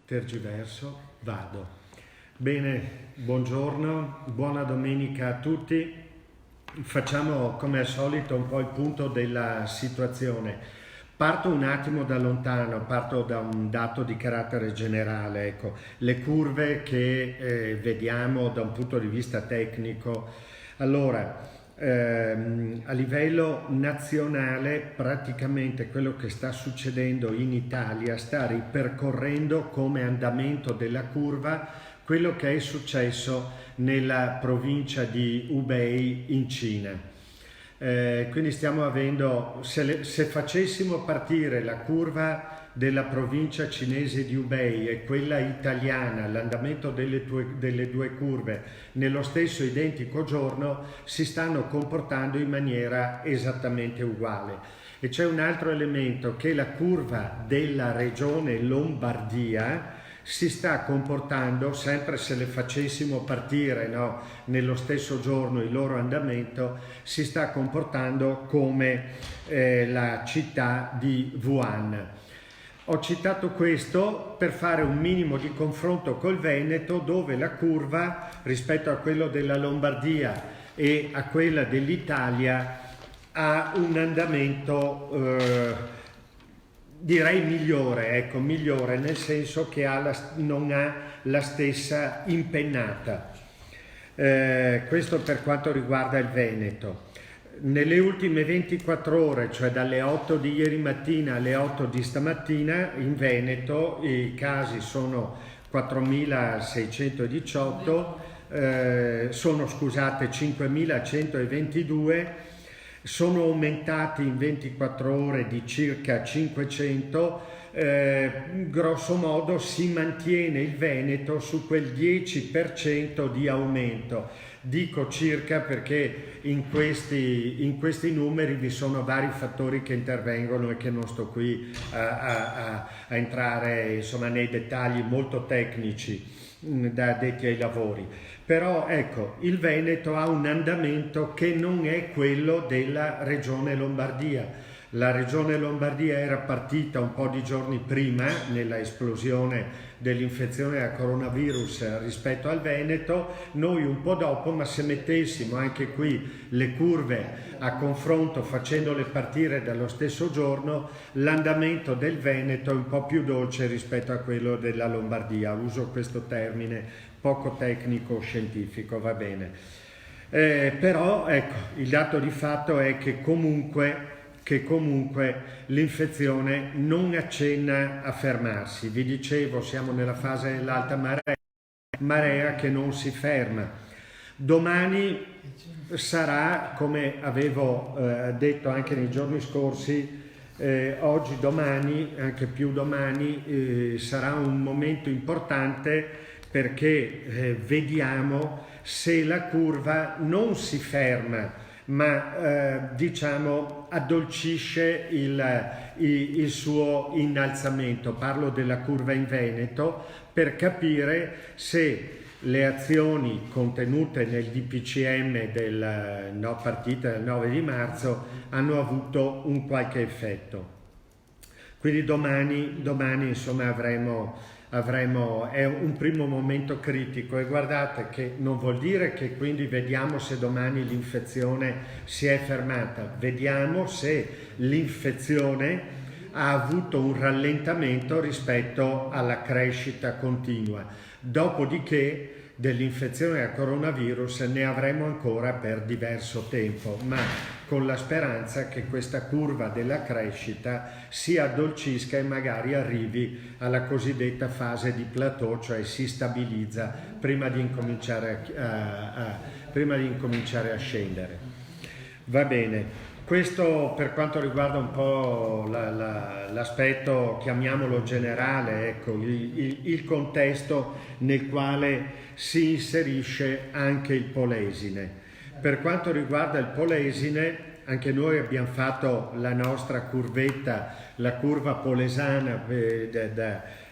tergiverso, vado. Bene, buongiorno, buona domenica a tutti. Facciamo come al solito un po' il punto della situazione. Parto un attimo da lontano, parto da un dato di carattere generale, ecco, le curve che vediamo da un punto di vista tecnico. Allora, a livello nazionale praticamente quello che sta succedendo in Italia sta ripercorrendo come andamento della curva quello che è successo nella provincia di Hubei in Cina. Quindi stiamo avendo, se facessimo partire la curva della provincia cinese di Hubei e quella italiana, l'andamento delle due curve nello stesso identico giorno, si stanno comportando in maniera esattamente uguale. E c'è un altro elemento, che la curva della regione Lombardia si sta comportando, sempre se le facessimo partire, no, nello stesso giorno il loro andamento, si sta comportando come la città di Wuhan. Ho citato questo per fare un minimo di confronto col Veneto, dove la curva rispetto a quello della Lombardia e a quella dell'Italia ha un andamento direi migliore, ecco, migliore nel senso che non ha la stessa impennata. Questo per quanto riguarda il Veneto. Nelle ultime 24 ore, cioè dalle 8 di ieri mattina alle 8 di stamattina, in Veneto i casi sono 4.618, sono 5.122, sono aumentati in 24 ore di circa 500, grosso modo si mantiene il Veneto su quel 10% di aumento. Dico circa perché in questi numeri vi sono vari fattori che intervengono e che non sto qui a entrare insomma nei dettagli molto tecnici da addetti ai lavori. Però ecco, il Veneto ha un andamento che non è quello della regione Lombardia. La regione Lombardia era partita un po' di giorni prima nella esplosione dell'infezione a coronavirus rispetto al Veneto, noi un po' dopo, ma se mettessimo anche qui le curve a confronto facendole partire dallo stesso giorno, l'andamento del Veneto è un po' più dolce rispetto a quello della Lombardia. Uso questo termine poco tecnico scientifico, va bene. Però ecco, il dato di fatto è che comunque l'infezione non accenna a fermarsi. Vi dicevo, siamo nella fase dell'alta marea che non si ferma. Domani sarà, come avevo detto anche nei giorni scorsi, oggi, domani, anche più domani, sarà un momento importante perché vediamo se la curva non si ferma ma diciamo addolcisce il suo innalzamento. Parlo della curva in Veneto per capire se le azioni contenute nel DPCM partita del 9 di marzo hanno avuto un qualche effetto. Quindi domani insomma avremo è un primo momento critico, e guardate che non vuol dire che quindi vediamo se domani l'infezione si è fermata, vediamo se l'infezione ha avuto un rallentamento rispetto alla crescita continua. Dopodiché dell'infezione a coronavirus ne avremo ancora per diverso tempo, ma con la speranza che questa curva della crescita si addolcisca e magari arrivi alla cosiddetta fase di plateau, cioè si stabilizza prima di incominciare a scendere. Va bene. Questo per quanto riguarda un po' l'aspetto, chiamiamolo generale, ecco, il contesto nel quale si inserisce anche il Polesine. Per quanto riguarda il Polesine, anche noi abbiamo fatto la nostra curvetta, la curva polesana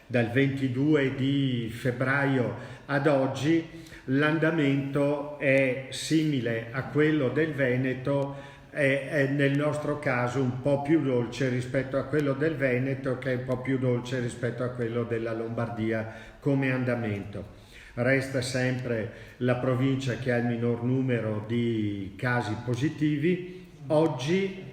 dal 22 di febbraio ad oggi. L'andamento è simile a quello del Veneto, è nel nostro caso un po' più dolce rispetto a quello del Veneto, che è un po' più dolce rispetto a quello della Lombardia come andamento. Resta sempre la provincia che ha il minor numero di casi positivi. Oggi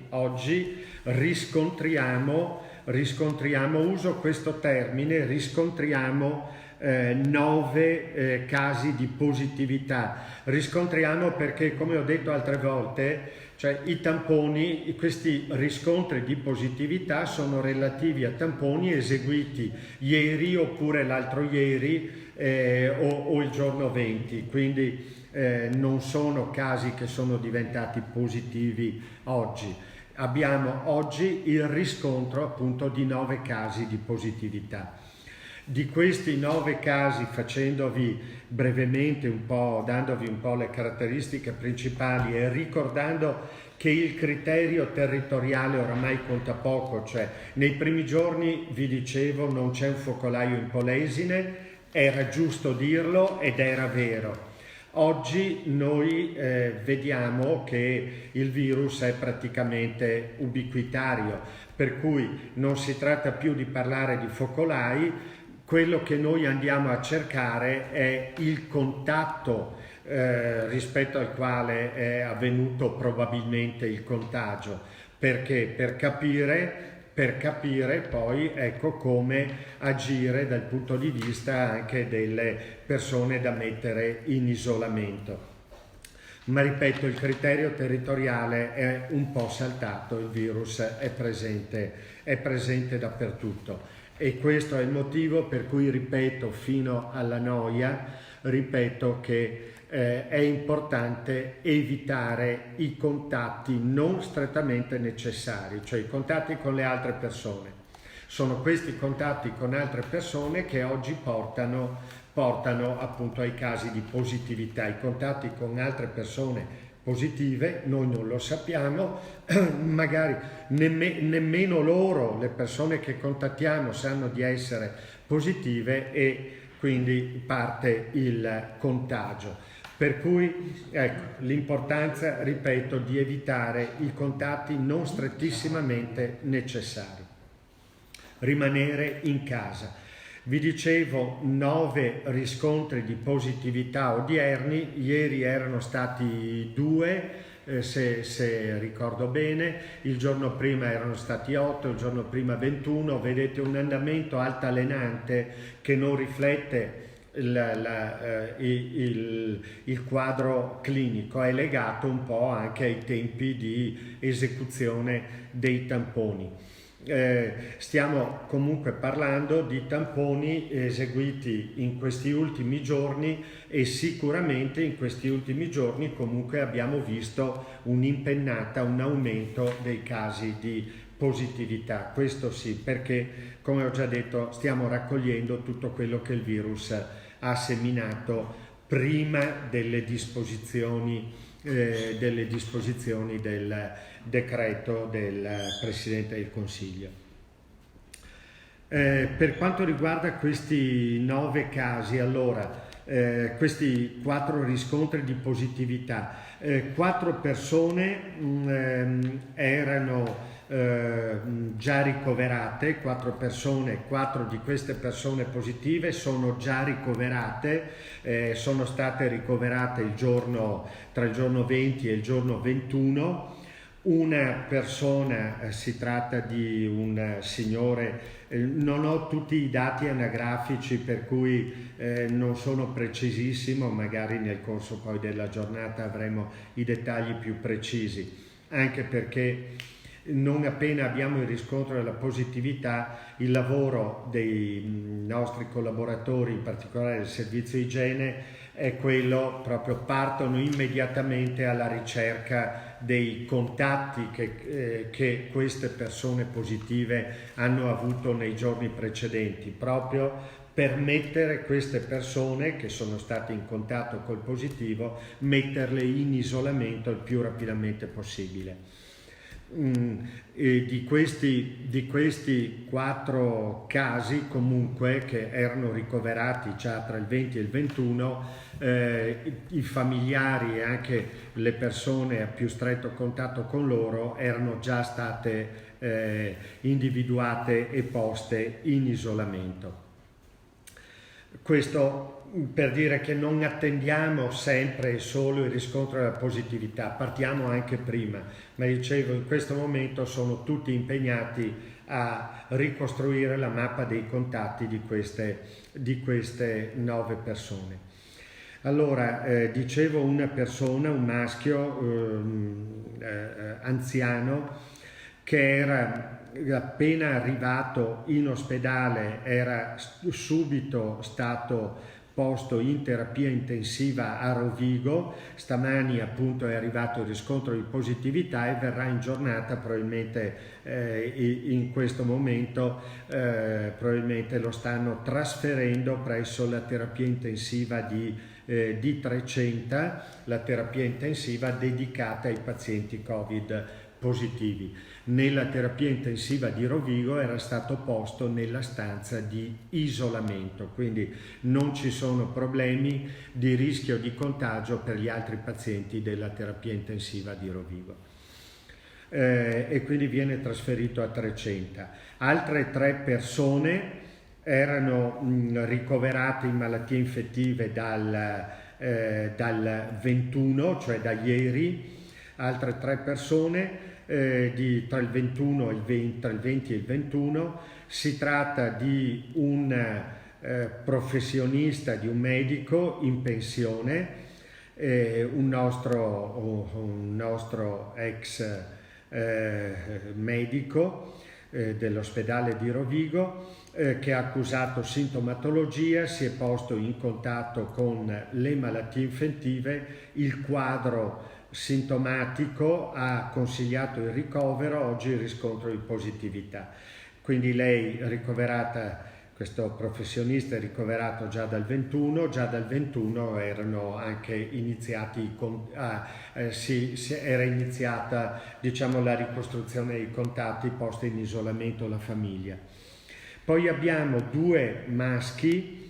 riscontriamo, uso questo termine, riscontriamo 9 casi di positività. Riscontriamo perché, come ho detto altre volte, cioè i tamponi, questi riscontri di positività sono relativi a tamponi eseguiti ieri oppure l'altro ieri o il giorno 20, quindi non sono casi che sono diventati positivi oggi. Abbiamo oggi il riscontro appunto di 9 casi di positività. Di questi 9 casi, facendovi brevemente dandovi un po' le caratteristiche principali e ricordando che il criterio territoriale oramai conta poco, cioè nei primi giorni vi dicevo non c'è un focolaio in Polesine, era giusto dirlo ed era vero. Oggi noi vediamo che il virus è praticamente ubiquitario, per cui non si tratta più di parlare di focolai. Quello che noi andiamo a cercare è il contatto rispetto al quale è avvenuto probabilmente il contagio, perché per capire poi come agire dal punto di vista anche delle persone da mettere in isolamento. Ma ripeto, il criterio territoriale è un po' saltato, il virus è presente dappertutto. E questo è il motivo per cui ripeto fino alla noia, che è importante evitare i contatti non strettamente necessari, cioè i contatti con le altre persone. Sono questi contatti con altre persone che oggi portano appunto ai casi di positività. I contatti con altre persone positive noi non lo sappiamo, magari nemmeno loro, le persone che contattiamo, sanno di essere positive e quindi parte il contagio. Per cui l'importanza, ripeto, di evitare i contatti non strettissimamente necessari. Rimanere in casa. Vi dicevo 9 riscontri di positività odierni, ieri erano stati 2, se ricordo bene, il giorno prima erano stati 8, il giorno prima 21, vedete un andamento altalenante che non riflette il quadro clinico, è legato un po' anche ai tempi di esecuzione dei tamponi. Stiamo comunque parlando di tamponi eseguiti in questi ultimi giorni e sicuramente in questi ultimi giorni comunque abbiamo visto un'impennata, un aumento dei casi di positività. Questo sì, perché come ho già detto stiamo raccogliendo tutto quello che il virus ha seminato prima delle disposizioni del decreto del Presidente del Consiglio. Per quanto riguarda questi 9 casi, allora, questi 4 riscontri di positività, 4 persone erano già ricoverate, 4 di queste persone positive sono già ricoverate, sono state ricoverate tra il giorno 20 e il giorno 21. Una persona, si tratta di un signore, non ho tutti i dati anagrafici per cui non sono precisissimo, magari nel corso poi della giornata avremo i dettagli più precisi, anche perché non appena abbiamo il riscontro della positività, il lavoro dei nostri collaboratori, in particolare del servizio igiene, è quello proprio, partono immediatamente alla ricerca dei contatti che queste persone positive hanno avuto nei giorni precedenti, proprio per mettere queste persone che sono state in contatto col positivo, metterle in isolamento il più rapidamente possibile. E di questi 4 casi comunque che erano ricoverati già tra il 20 e il 21, i familiari e anche le persone a più stretto contatto con loro erano già state individuate e poste in isolamento. Questo per dire che non attendiamo sempre solo il riscontro della positività, partiamo anche prima, ma dicevo in questo momento sono tutti impegnati a ricostruire la mappa dei contatti di queste 9 persone. Allora, dicevo una persona, un maschio anziano, che era appena arrivato in ospedale, era subito stato posto in terapia intensiva a Rovigo. Stamani appunto è arrivato il riscontro di positività e verrà in giornata, probabilmente in questo momento probabilmente lo stanno trasferendo presso la terapia intensiva di Trecenta, la terapia intensiva dedicata ai pazienti Covid positivi. Nella terapia intensiva di Rovigo era stato posto nella stanza di isolamento, quindi non ci sono problemi di rischio di contagio per gli altri pazienti della terapia intensiva di Rovigo. E quindi viene trasferito a Trecenta. Altre 3 persone erano ricoverate in malattie infettive dal 21, cioè da ieri. Altre 3 persone tra il 21 e il 20, tra il 20 e il 21. Si tratta di un professionista, di un medico in pensione, un nostro ex medico dell'ospedale di Rovigo, che ha accusato sintomatologia, si è posto in contatto con le malattie infettive, il quadro sintomatico ha consigliato il ricovero, oggi il riscontro di positività. Quindi lei ricoverata, questo professionista è ricoverato già dal 21 erano anche iniziati, era iniziata diciamo la ricostruzione dei contatti posti in isolamento la famiglia. Poi abbiamo 2 maschi,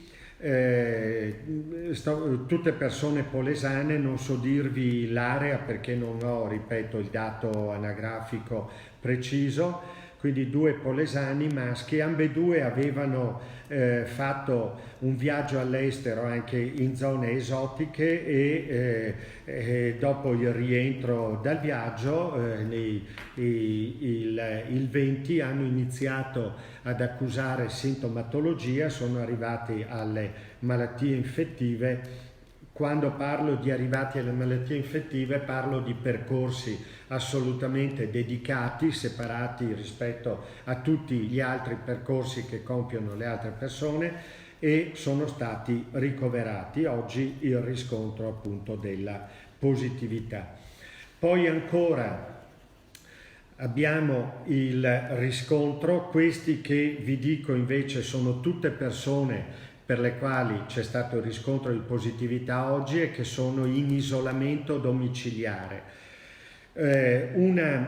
tutte persone polesane, non so dirvi l'area perché non ho, ripeto, il dato anagrafico preciso, quindi 2 polesani maschi, ambedue avevano fatto un viaggio all'estero anche in zone esotiche e dopo il rientro dal viaggio il 20 hanno iniziato ad accusare sintomatologia, sono arrivati alle malattie infettive. Quando parlo di arrivati alle malattie infettive parlo di percorsi assolutamente dedicati, separati rispetto a tutti gli altri percorsi che compiono le altre persone, e sono stati ricoverati. Oggi il riscontro appunto della positività. Poi ancora abbiamo il riscontro, questi che vi dico invece sono tutte persone per le quali c'è stato il riscontro di positività oggi e che sono in isolamento domiciliare. Una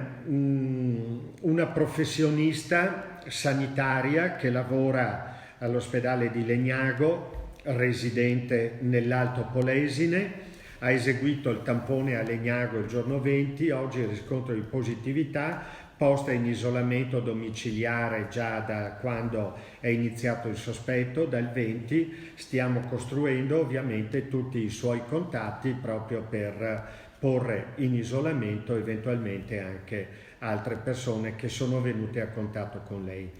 professionista sanitaria che lavora all'ospedale di Legnago, residente nell'Alto Polesine, ha eseguito il tampone a Legnago il giorno 20, oggi il riscontro di positività, posta in isolamento domiciliare già da quando è iniziato il sospetto, dal 20. Stiamo costruendo ovviamente tutti i suoi contatti proprio per porre in isolamento eventualmente anche altre persone che sono venute a contatto con lei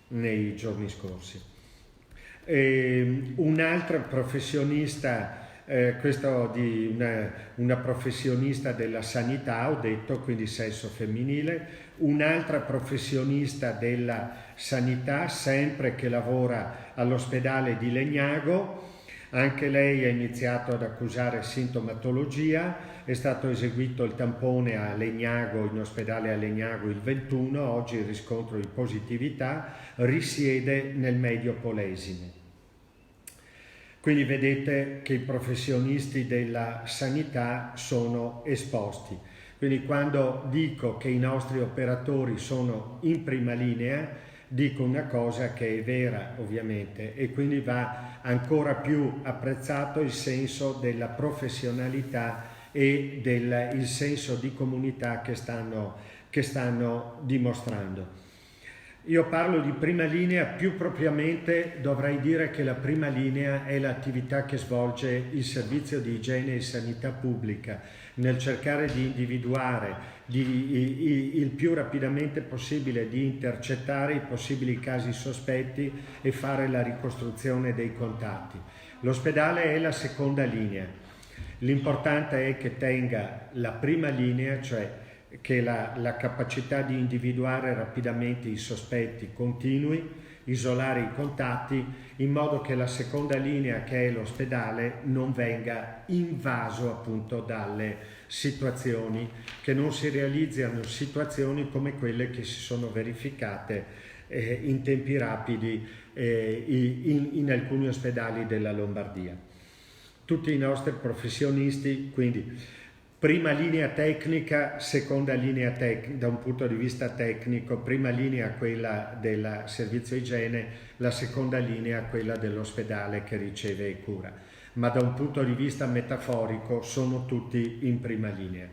nei giorni scorsi. Un'altra professionista, questo di una professionista della sanità, ho detto, quindi sesso femminile, un'altra professionista della sanità, sempre che lavora all'ospedale di Legnago, anche lei ha iniziato ad accusare sintomatologia, è stato eseguito il tampone a Legnago, in ospedale a Legnago il 21, oggi il riscontro di positività, risiede nel Medio Polesine. Quindi vedete che i professionisti della sanità sono esposti. Quindi quando dico che i nostri operatori sono in prima linea, dico una cosa che è vera ovviamente, e quindi va ancora più apprezzato il senso della professionalità e il senso di comunità che stanno dimostrando. Io parlo di prima linea, più propriamente dovrei dire che la prima linea è l'attività che svolge il servizio di igiene e sanità pubblica nel cercare di individuare il più rapidamente possibile, di intercettare i possibili casi sospetti e fare la ricostruzione dei contatti. L'ospedale è la seconda linea. L'importante è che tenga la prima linea, cioè che la capacità di individuare rapidamente i sospetti continui, isolare i contatti, in modo che la seconda linea, che è l'ospedale, non venga invaso appunto dalle situazioni, che non si realizzino situazioni come quelle che si sono verificate in tempi rapidi in alcuni ospedali della Lombardia. Tutti i nostri professionisti, quindi prima linea tecnica, seconda linea da un punto di vista tecnico, prima linea quella del servizio igiene, la seconda linea quella dell'ospedale che riceve cura, ma da un punto di vista metaforico sono tutti in prima linea.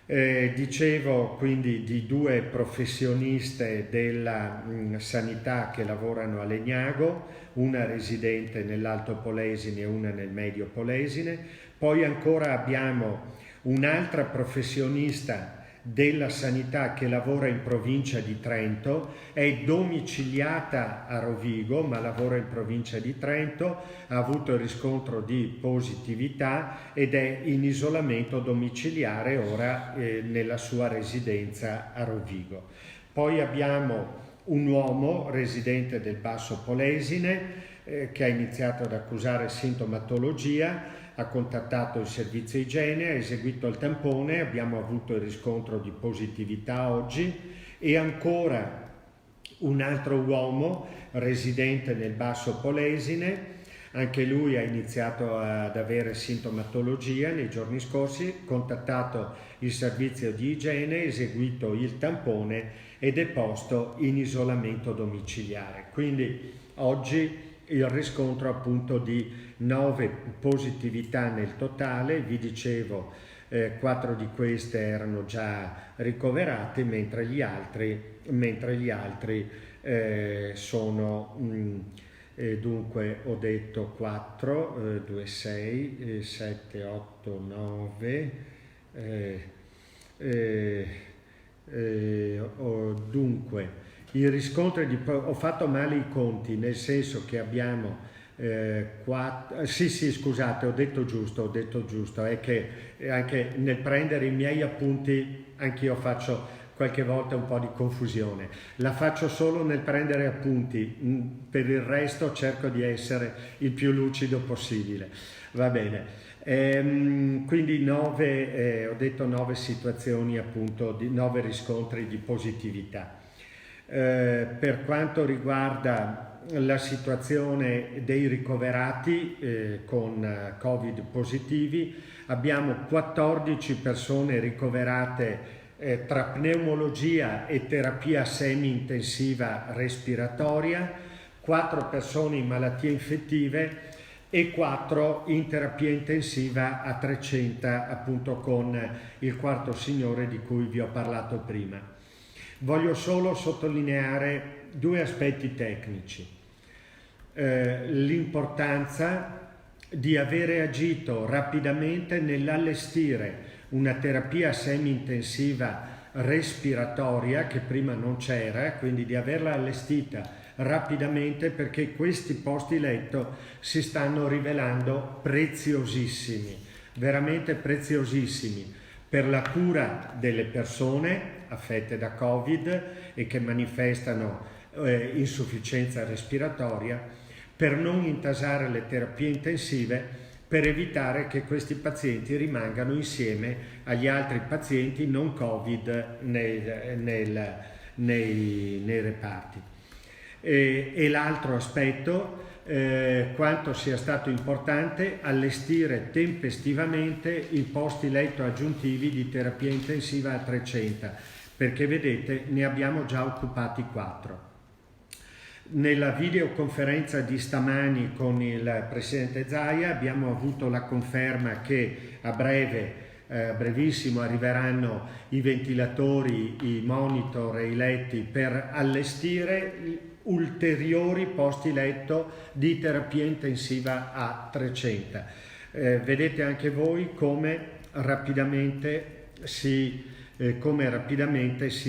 Dicevo quindi di due professioniste della sanità che lavorano a Legnago, una residente nell'Alto Polesine e una nel Medio Polesine. Poi ancora abbiamo un'altra professionista della sanità che lavora in provincia di Trento, è domiciliata a Rovigo ma lavora in provincia di Trento, ha avuto il riscontro di positività ed è in isolamento domiciliare ora nella sua residenza a Rovigo. Poi abbiamo un uomo residente del Basso Polesine che ha iniziato ad accusare sintomatologia, ha contattato il servizio igiene, ha eseguito il tampone, abbiamo avuto il riscontro di positività oggi, e ancora un altro uomo residente nel Basso Polesine, anche lui ha iniziato ad avere sintomatologia nei giorni scorsi, contattato il servizio di igiene, eseguito il tampone ed è posto in isolamento domiciliare. Quindi oggi il riscontro appunto di 9 positività nel totale, vi dicevo 4 di queste erano già ricoverate, mentre gli altri sono dunque ho detto 4, 2, 6, 7, 8, 9, dunque i riscontri ho fatto male i conti, nel senso che abbiamo scusate, ho detto giusto, è che anche nel prendere i miei appunti anch'io faccio qualche volta un po' di confusione, la faccio solo nel prendere appunti, per il resto cerco di essere il più lucido possibile, va bene. Quindi ho detto 9 situazioni appunto, 9 riscontri di positività. Per quanto riguarda la situazione dei ricoverati con Covid positivi, abbiamo 14 persone ricoverate tra pneumologia e terapia semi-intensiva respiratoria, 4 persone in malattie infettive e 4 in terapia intensiva a 300, appunto con il quarto signore di cui vi ho parlato prima. Voglio solo sottolineare 2 aspetti tecnici. L'importanza di avere agito rapidamente nell'allestire una terapia semi-intensiva respiratoria che prima non c'era, quindi di averla allestita rapidamente, perché questi posti letto si stanno rivelando preziosissimi, veramente preziosissimi per la cura delle persone affette da Covid e che manifestano insufficienza respiratoria, per non intasare le terapie intensive, per evitare che questi pazienti rimangano insieme agli altri pazienti non Covid nei reparti. E l'altro aspetto, quanto sia stato importante allestire tempestivamente i posti letto aggiuntivi di terapia intensiva a 300, perché vedete ne abbiamo già occupati 4. Nella videoconferenza di stamani con il presidente Zaia abbiamo avuto la conferma che a brevissimo arriveranno i ventilatori, i monitor e i letti per allestire ulteriori posti letto di terapia intensiva a 300. Vedete anche voi come rapidamente si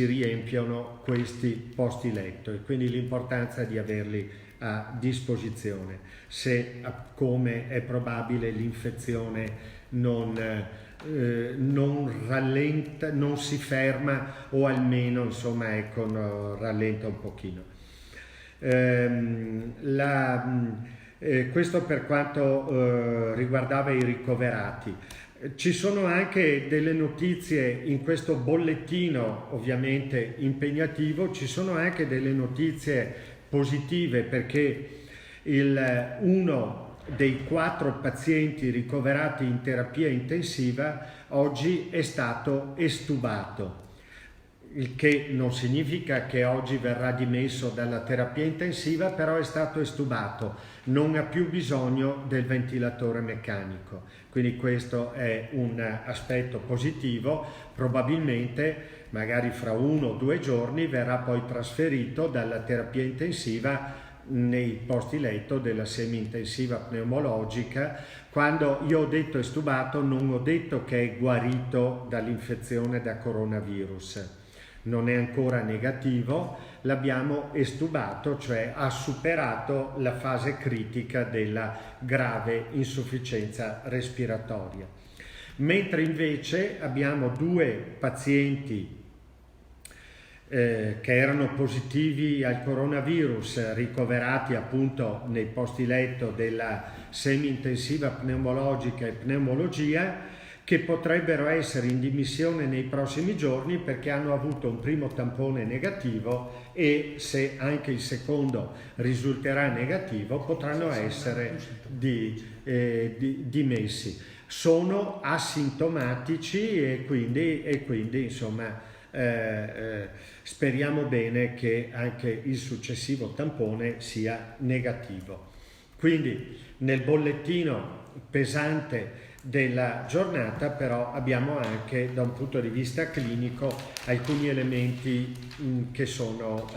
riempiono questi posti letto, e quindi l'importanza di averli a disposizione se, come è probabile, l'infezione non rallenta, non si ferma, o almeno rallenta un pochino. Questo per quanto riguardava i ricoverati. Ci sono anche delle notizie in questo bollettino, ovviamente impegnativo, ci sono anche delle notizie positive, perché uno dei 4 pazienti ricoverati in terapia intensiva oggi è stato estubato, il che non significa che oggi verrà dimesso dalla terapia intensiva, però è stato estubato, non ha più bisogno del ventilatore meccanico, quindi questo è un aspetto positivo. Probabilmente magari fra 1 o 2 giorni verrà poi trasferito dalla terapia intensiva nei posti letto della semi-intensiva pneumologica. Quando io ho detto estubato, non ho detto che è guarito dall'infezione da coronavirus, non è ancora negativo, l'abbiamo estubato, cioè ha superato la fase critica della grave insufficienza respiratoria. Mentre invece abbiamo 2 pazienti che erano positivi al coronavirus, ricoverati appunto nei posti letto della semi-intensiva pneumologica e pneumologia, che potrebbero essere in dimissione nei prossimi giorni perché hanno avuto un primo tampone negativo, e se anche il secondo risulterà negativo potranno essere dimessi. Sono asintomatici e quindi insomma speriamo bene che anche il successivo tampone sia negativo. Quindi nel bollettino pesante della giornata però abbiamo anche, da un punto di vista clinico, alcuni elementi che sono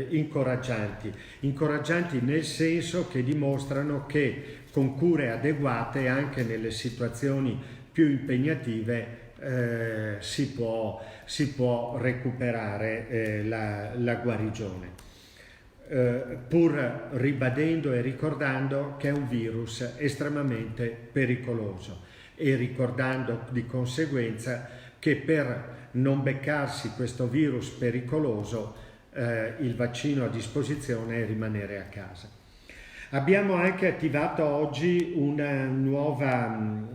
incoraggianti nel senso che dimostrano che con cure adeguate anche nelle situazioni più impegnative si può recuperare la guarigione. Pur ribadendo e ricordando che è un virus estremamente pericoloso, e ricordando di conseguenza che per non beccarsi questo virus pericoloso il vaccino a disposizione è rimanere a casa. Abbiamo anche attivato oggi una nuova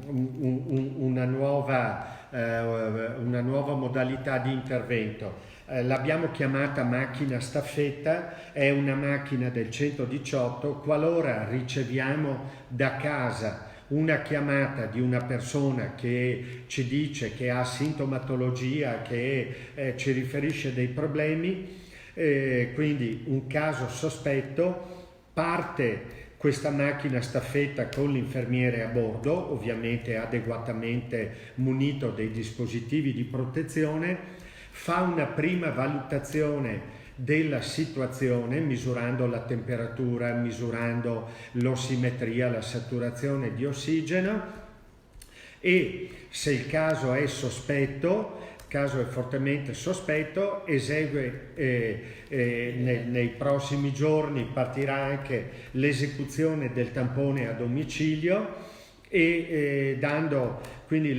modalità di intervento. L'abbiamo chiamata macchina staffetta, è una macchina del 118. Qualora riceviamo da casa una chiamata di una persona che ci dice che ha sintomatologia, che ci riferisce dei problemi, quindi un caso sospetto, parte questa macchina staffetta con l'infermiere a bordo, ovviamente adeguatamente munito dei dispositivi di protezione, fa una prima valutazione della situazione misurando la temperatura, misurando l'ossimetria, la saturazione di ossigeno, e se il caso è fortemente sospetto, esegue nei prossimi giorni partirà anche l'esecuzione del tampone a domicilio, e dando quindi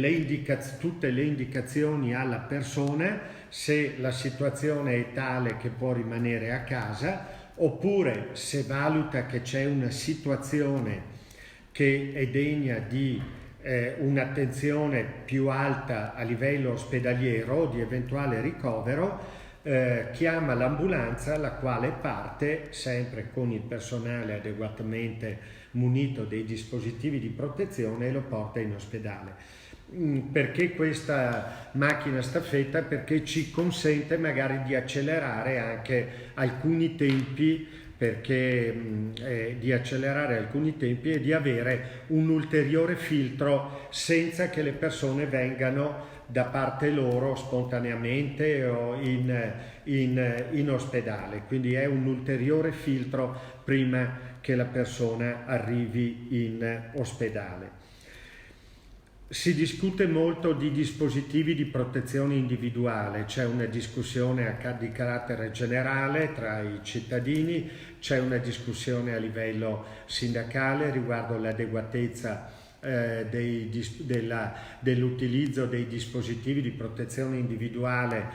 tutte le indicazioni alla persona se la situazione è tale che può rimanere a casa, oppure se valuta che c'è una situazione che è degna di un'attenzione più alta a livello ospedaliero o di eventuale ricovero, chiama l'ambulanza, la quale parte sempre con il personale adeguatamente munito dei dispositivi di protezione e lo porta in ospedale. Perché questa macchina staffetta? Perché ci consente magari di accelerare anche alcuni tempi, e di avere un ulteriore filtro senza che le persone vengano da parte loro spontaneamente o in ospedale. Quindi è un ulteriore filtro prima che la persona arrivi in ospedale. Si discute molto di dispositivi di protezione individuale, c'è una discussione di carattere generale tra i cittadini, c'è una discussione a livello sindacale riguardo l'adeguatezza dell'utilizzo dei dispositivi di protezione individuale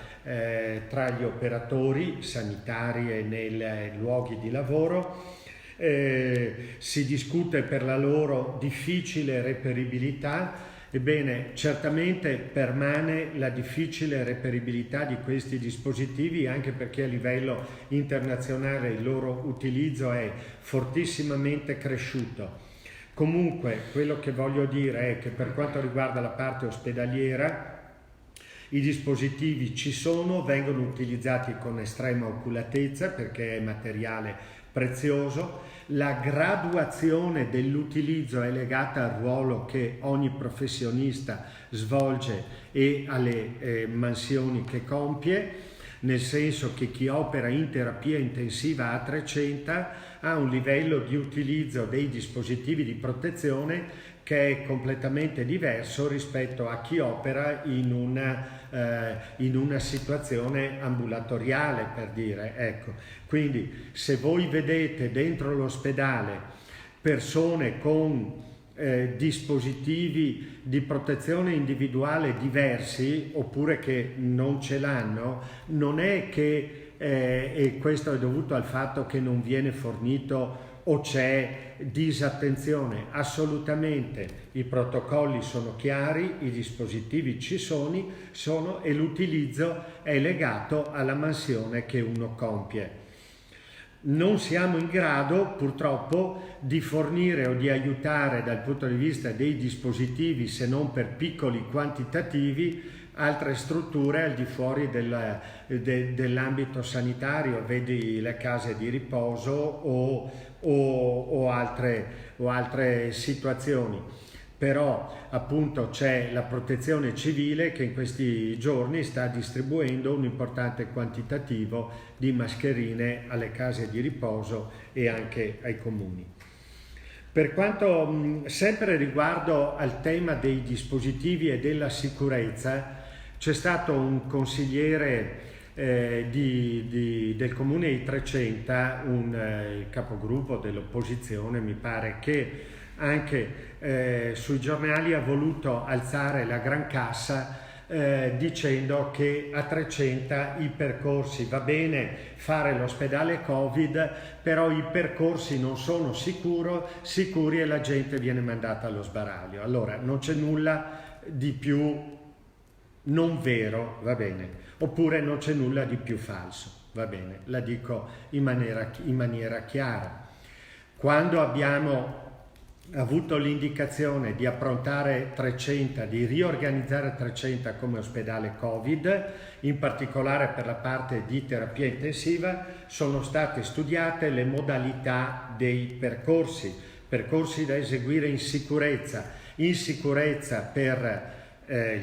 tra gli operatori sanitari e nei luoghi di lavoro. Si discute per la loro difficile reperibilità. Ebbene, certamente permane la difficile reperibilità di questi dispositivi, anche perché a livello internazionale il loro utilizzo è fortissimamente cresciuto. Comunque, quello che voglio dire è che per quanto riguarda la parte ospedaliera, i dispositivi ci sono, vengono utilizzati con estrema oculatezza perché è materiale prezioso. La graduazione dell'utilizzo è legata al ruolo che ogni professionista svolge e alle mansioni che compie, nel senso che chi opera in terapia intensiva A300 ha un livello di utilizzo dei dispositivi di protezione che è completamente diverso rispetto a chi opera in una situazione ambulatoriale, per dire, ecco. Quindi se voi vedete dentro l'ospedale persone con dispositivi di protezione individuale diversi oppure che non ce l'hanno, non è che e questo è dovuto al fatto che non viene fornito o c'è disattenzione. Assolutamente i protocolli sono chiari, i dispositivi ci sono e l'utilizzo è legato alla mansione che uno compie. Non siamo in grado purtroppo di fornire o di aiutare dal punto di vista dei dispositivi, se non per piccoli quantitativi, altre strutture al di fuori dell'ambito sanitario, vedi le case di riposo o altre situazioni. Però appunto c'è la protezione civile che in questi giorni sta distribuendo un importante quantitativo di mascherine alle case di riposo e anche ai comuni. Per quanto sempre riguardo al tema dei dispositivi e della sicurezza, c'è stato un consigliere del comune di Trecenta, il capogruppo dell'opposizione, mi pare, che anche sui giornali ha voluto alzare la gran cassa dicendo che a Trecenta i percorsi, va bene fare l'ospedale Covid, però i percorsi non sono sicuri e la gente viene mandata allo sbaraglio. Allora non c'è nulla di più non vero, va bene, oppure non c'è nulla di più falso, va bene, la dico in maniera chiara. Quando abbiamo avuto l'indicazione di approntare Trecenta, di riorganizzare Trecenta come ospedale Covid, in particolare per la parte di terapia intensiva, sono state studiate le modalità dei percorsi da eseguire in sicurezza per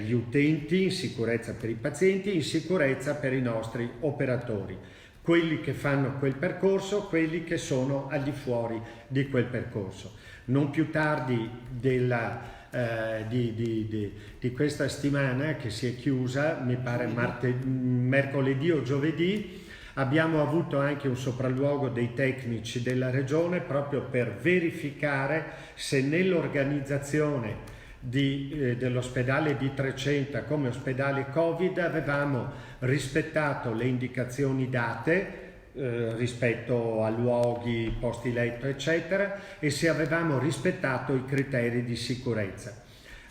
gli utenti, in sicurezza per i pazienti, in sicurezza per i nostri operatori, quelli che fanno quel percorso, quelli che sono al di fuori di quel percorso. Non più tardi di questa settimana che si è chiusa, mi pare mercoledì o giovedì, abbiamo avuto anche un sopralluogo dei tecnici della regione proprio per verificare se nell'organizzazione dell'ospedale di Trecenta come ospedale Covid avevamo rispettato le indicazioni date rispetto a luoghi, posti letto eccetera, e se avevamo rispettato i criteri di sicurezza.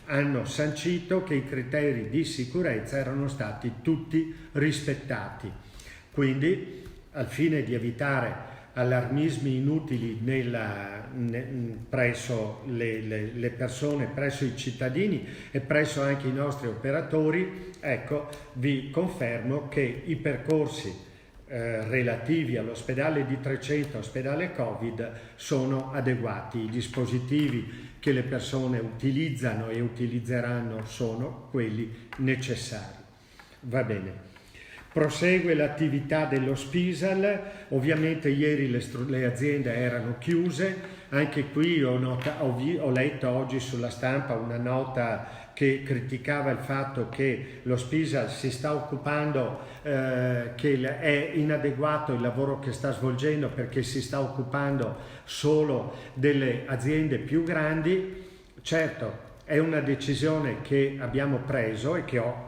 Hanno sancito che i criteri di sicurezza erano stati tutti rispettati. Quindi, al fine di evitare allarmismi inutili presso le persone, presso i cittadini e presso anche i nostri operatori, ecco, vi confermo che i percorsi relativi all'ospedale di Trecento, ospedale Covid, sono adeguati. I dispositivi che le persone utilizzano e utilizzeranno sono quelli necessari. Va bene. Prosegue l'attività dello Spisal. Ovviamente ieri le aziende erano chiuse, anche qui ho letto oggi sulla stampa una nota che criticava il fatto che lo Spisal si sta occupando, che è inadeguato il lavoro che sta svolgendo perché si sta occupando solo delle aziende più grandi. Certo, è una decisione che abbiamo preso e che ho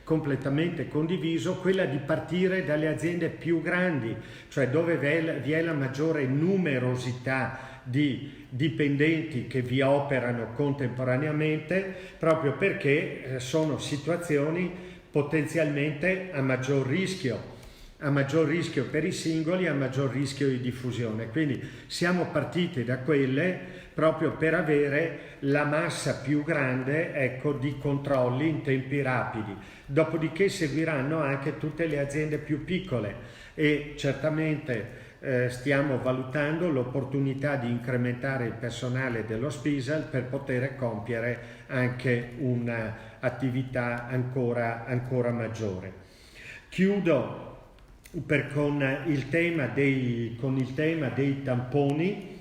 completamente condiviso, quella di partire dalle aziende più grandi, cioè dove vi è la maggiore numerosità di dipendenti che vi operano contemporaneamente, proprio perché sono situazioni potenzialmente a maggior rischio per i singoli, a maggior rischio di diffusione. Quindi siamo partiti da quelle proprio per avere la massa più grande, ecco, di controlli in tempi rapidi. Dopodiché seguiranno anche tutte le aziende più piccole e certamente stiamo valutando l'opportunità di incrementare il personale dello Spisal per poter compiere anche un'attività ancora maggiore. Chiudo con il tema dei tamponi.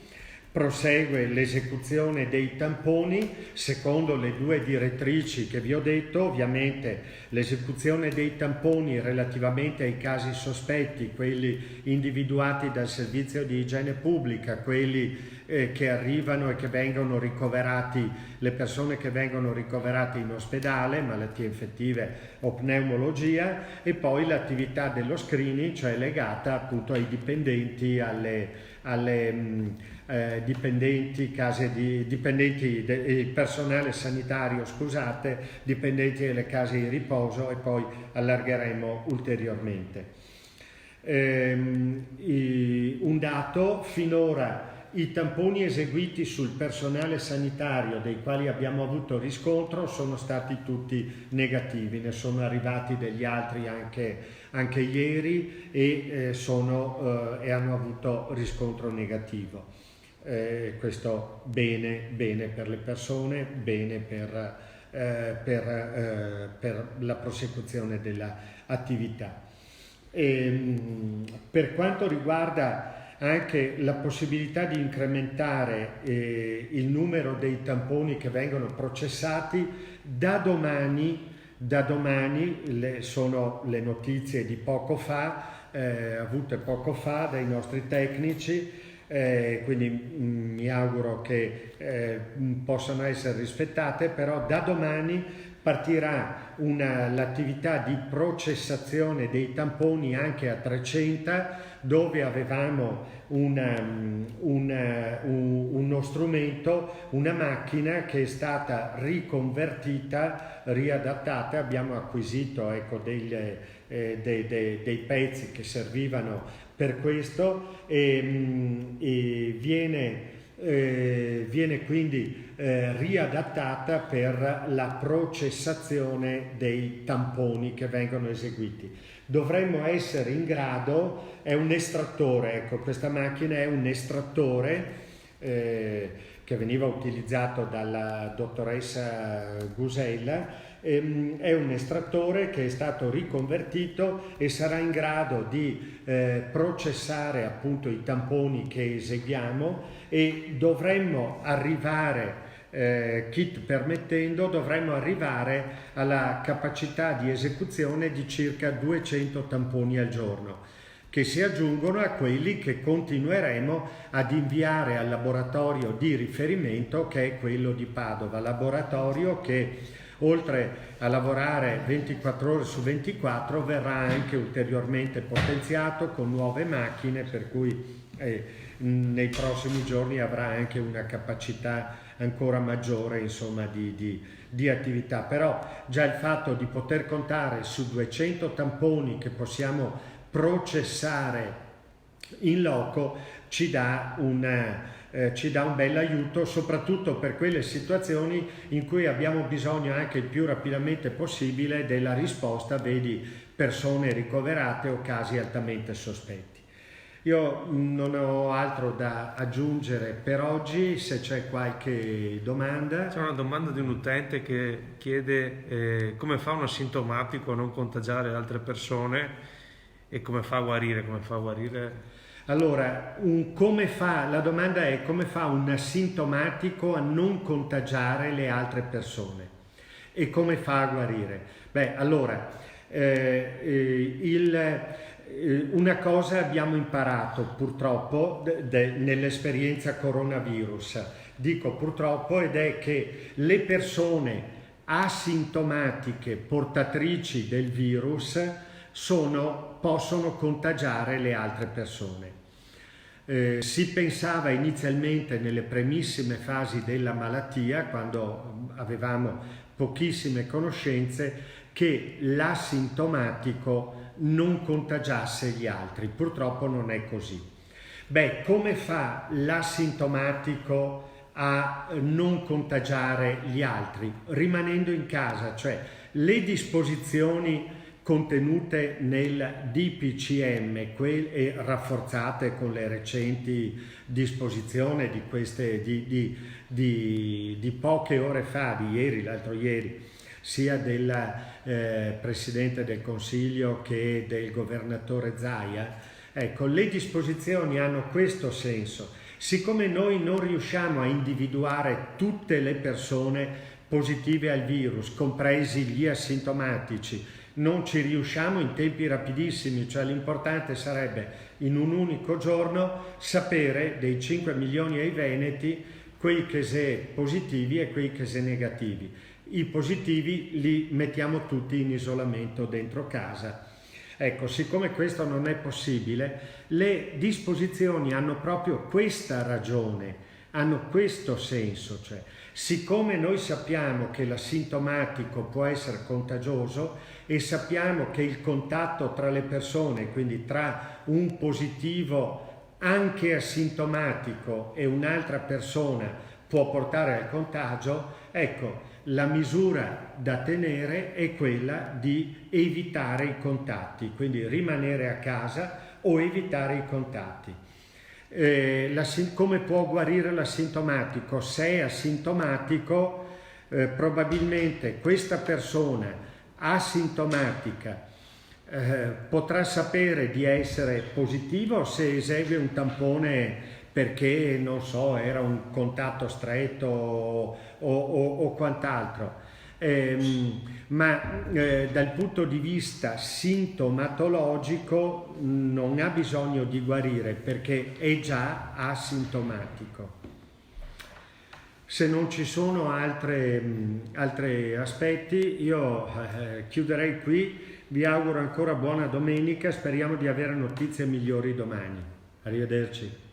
Prosegue l'esecuzione dei tamponi secondo le due direttrici che vi ho detto. Ovviamente l'esecuzione dei tamponi relativamente ai casi sospetti, quelli individuati dal servizio di igiene pubblica, quelli che arrivano e che vengono ricoverati, le persone che vengono ricoverate in ospedale, malattie infettive o pneumologia, e poi l'attività dello screening, cioè legata appunto ai dipendenti, il personale sanitario, dipendenti delle case di riposo, e poi allargheremo ulteriormente. Un dato: finora i tamponi eseguiti sul personale sanitario dei quali abbiamo avuto riscontro sono stati tutti negativi, ne sono arrivati degli altri anche ieri e hanno avuto riscontro negativo. Questo bene per le persone, bene per la prosecuzione dell'attività. Per quanto riguarda anche la possibilità di incrementare il numero dei tamponi che vengono processati, da domani sono le notizie di poco fa, avute poco fa dai nostri tecnici, quindi mi auguro che possano essere rispettate, però da domani partirà l'attività di processazione dei tamponi anche a 300, dove avevamo uno strumento, una macchina che è stata riconvertita, riadattata. Abbiamo acquisito, ecco, dei pezzi che servivano per questo e viene quindi riadattata per la processazione dei tamponi che vengono eseguiti. Dovremmo essere in grado, è un estrattore, ecco, questa macchina è un estrattore che veniva utilizzato dalla dottoressa Gusella. È un estrattore che è stato riconvertito e sarà in grado di processare appunto i tamponi che eseguiamo, e dovremmo arrivare, kit permettendo, dovremmo arrivare alla capacità di esecuzione di circa 200 tamponi al giorno, che si aggiungono a quelli che continueremo ad inviare al laboratorio di riferimento, che è quello di Padova, laboratorio che oltre a lavorare 24 ore su 24 verrà anche ulteriormente potenziato con nuove macchine, per cui nei prossimi giorni avrà anche una capacità ancora maggiore, insomma, di attività. Però già il fatto di poter contare su 200 tamponi che possiamo processare in loco ci dà un bel aiuto, soprattutto per quelle situazioni in cui abbiamo bisogno anche il più rapidamente possibile della risposta, vedi persone ricoverate o casi altamente sospetti. Io non ho altro da aggiungere per oggi. Se c'è qualche domanda. C'è una domanda di un utente che chiede come fa un asintomatico a non contagiare altre persone e come fa a guarire. Allora, la domanda è: come fa un asintomatico a non contagiare le altre persone e come fa a guarire? Beh, allora, una cosa abbiamo imparato purtroppo nell'esperienza coronavirus, dico purtroppo, ed è che le persone asintomatiche portatrici del virus possono contagiare le altre persone. Si pensava inizialmente, nelle primissime fasi della malattia, quando avevamo pochissime conoscenze, che l'asintomatico non contagiasse gli altri. Purtroppo non è così. Beh, come fa l'asintomatico a non contagiare gli altri? Rimanendo in casa, cioè le disposizioni contenute nel DPCM e rafforzate con le recenti disposizioni di poche ore fa, l'altro ieri, sia del Presidente del Consiglio che del Governatore Zaia. Ecco, le disposizioni hanno questo senso. Siccome noi non riusciamo a individuare tutte le persone positive al virus, compresi gli asintomatici, non ci riusciamo in tempi rapidissimi, cioè l'importante sarebbe in un unico giorno sapere dei 5 milioni ai veneti quei che se positivi e quei che se negativi. I positivi li mettiamo tutti in isolamento dentro casa. Ecco, siccome questo non è possibile, le disposizioni hanno proprio questa ragione, hanno questo senso, cioè siccome noi sappiamo che l'asintomatico può essere contagioso e sappiamo che il contatto tra le persone, quindi tra un positivo anche asintomatico e un'altra persona, può portare al contagio, ecco, la misura da tenere è quella di evitare i contatti, quindi rimanere a casa o evitare i contatti. Come può guarire l'asintomatico? Se è asintomatico, probabilmente questa persona asintomatica potrà sapere di essere positivo se esegue un tampone perché, non so, era un contatto stretto o quant'altro. Ma dal punto di vista sintomatologico non ha bisogno di guarire perché è già asintomatico. Se non ci sono altri aspetti, io chiuderei qui. Vi auguro ancora buona domenica, speriamo di avere notizie migliori domani. Arrivederci.